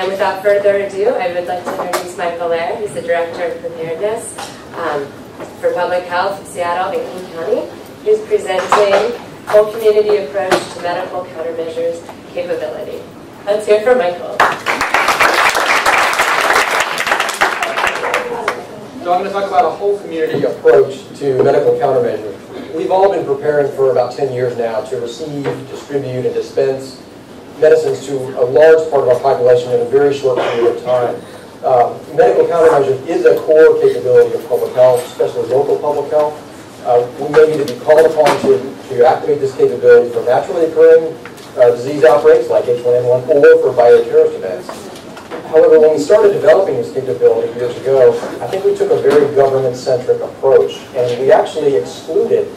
And without further ado, I would like to introduce Michael Loehr. He's the Director of Preparedness for Public Health, Seattle and King County. He's presenting Whole Community Approach to Medical Countermeasures Capability. Let's hear from Michael. So I'm going to talk about a whole community approach to medical countermeasures. We've all been preparing for about 10 years now to receive, distribute, and dispense medicines to a large part of our population in a very short period of time. Medical countermeasures is a core capability of public health, especially local public health. We may need to be called upon to activate this capability for naturally occurring disease outbreaks like H1N1 or for bioterrorist events. However, when we started developing this capability years ago, I think we took a very government-centric approach, and we actually excluded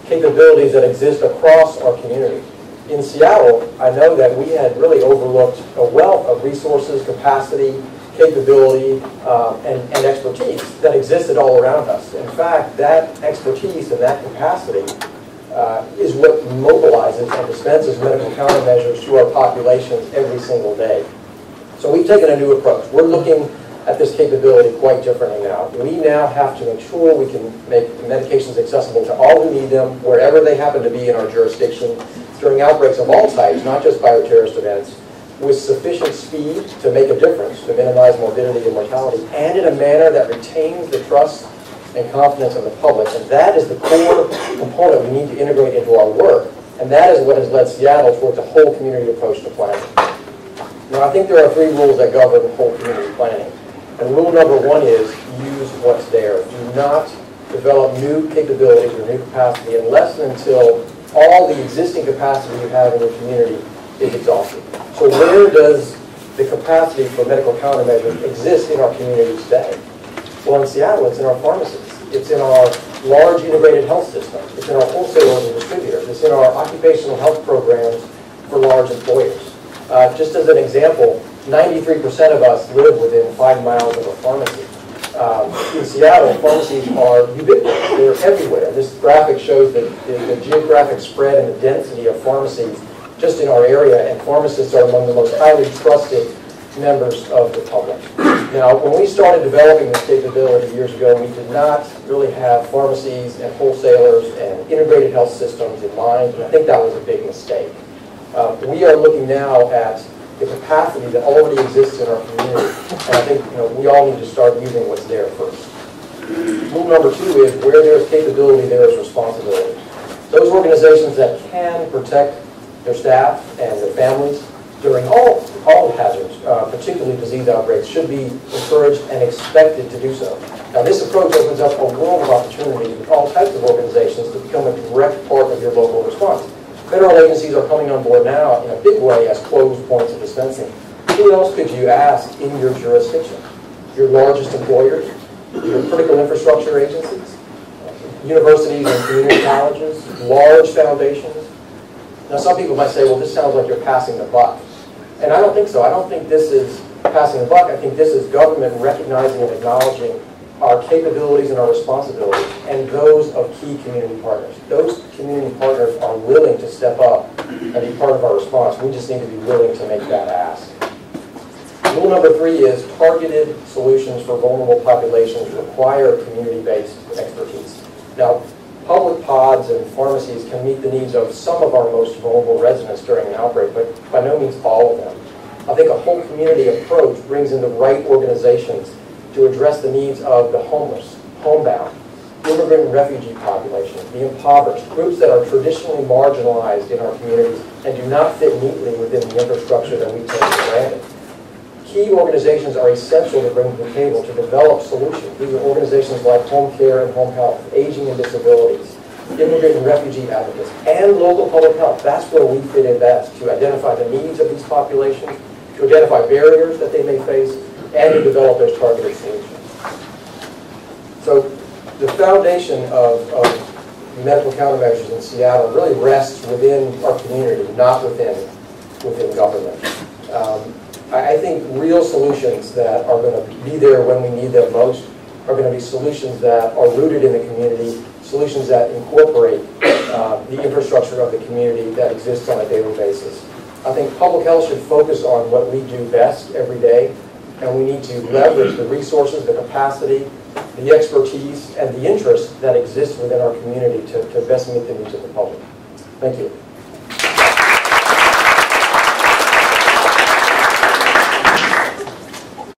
capabilities that exist across our community. In Seattle, I know that we had really overlooked a wealth of resources, capacity, capability, and expertise that existed all around us. In fact, that expertise and that capacity is what mobilizes and dispenses medical countermeasures to our populations every single day. So we've taken a new approach. We're looking at this capability quite differently now. We now have to make sure we can make medications accessible to all who need them, wherever they happen to be in our jurisdiction, during outbreaks of all types, not just bioterrorist events, with sufficient speed to make a difference, to minimize morbidity and mortality, and in a manner that retains the trust and confidence of the public. And that is the core component we need to integrate into our work. And that is what has led Seattle towards a whole community approach to planning. Now, I think there are 3 rules that govern whole community planning. And rule number 1 is use what's there. Do not develop new capabilities or new capacity unless and until all the existing capacity you have in your community is exhausted. So where does the capacity for medical countermeasures exist in our community today? Well, in Seattle, it's in our pharmacies. It's in our large integrated health system. It's in our wholesalers and distributors. It's in our occupational health programs for large employers. Just as an example, 93% of us live within 5 miles of a pharmacy. In Seattle, pharmacies are ubiquitous. They're everywhere. This graphic shows the geographic spread and the density of pharmacies just in our area, and pharmacists are among the most highly trusted members of the public. Now, when we started developing this capability years ago, we did not really have pharmacies and wholesalers and integrated health systems in mind, and I think that was a big mistake. We are looking now at the capacity that already exists in our community, and I think we all need to start using what's there first. Rule number 2 is where there's capability, there is responsibility. Those organizations that can protect their staff and their families during all hazards, particularly disease outbreaks, should be encouraged and expected to do so. Now, this approach opens up a world of opportunity with all types of organizations to become a direct part of your local response. Federal agencies are coming on board now in a big way as closed points of dispensing. Who else could you ask in your jurisdiction? Your largest employers, your critical infrastructure agencies, universities and community colleges, large foundations. Now, some people might say, well, this sounds like you're passing the buck. And I don't think so. I don't think this is passing the buck. I think this is government recognizing and acknowledging our capabilities and our responsibilities, and those of key community partners. Those community partners are willing to step up and be part of our response. We just need to be willing to make that ask. Rule number 3 is targeted solutions for vulnerable populations require community-based expertise. Now, public pods and pharmacies can meet the needs of some of our most vulnerable residents during an outbreak, but by no means all of them. I think a whole community approach brings in the right organizations to address the needs of the homeless, homebound, immigrant and refugee population, the impoverished, groups that are traditionally marginalized in our communities and do not fit neatly within the infrastructure that we take for granted. Key organizations are essential to bring to the table to develop solutions. These are organizations like home care and home health, aging and disabilities, immigrant and refugee advocates, and local public health. That's where we fit in best, to identify the needs of these populations, to identify barriers that they may face, and to develop those targeted solutions. So the foundation of medical countermeasures in Seattle really rests within our community, not within government. I think real solutions that are going to be there when we need them most are going to be solutions that are rooted in the community, solutions that incorporate the infrastructure of the community that exists on a daily basis. I'm think public health should focus on what we do best every day, and we need to leverage the resources, the capacity, the expertise, and the interest that exists within our community to best meet the needs of the public. Thank you.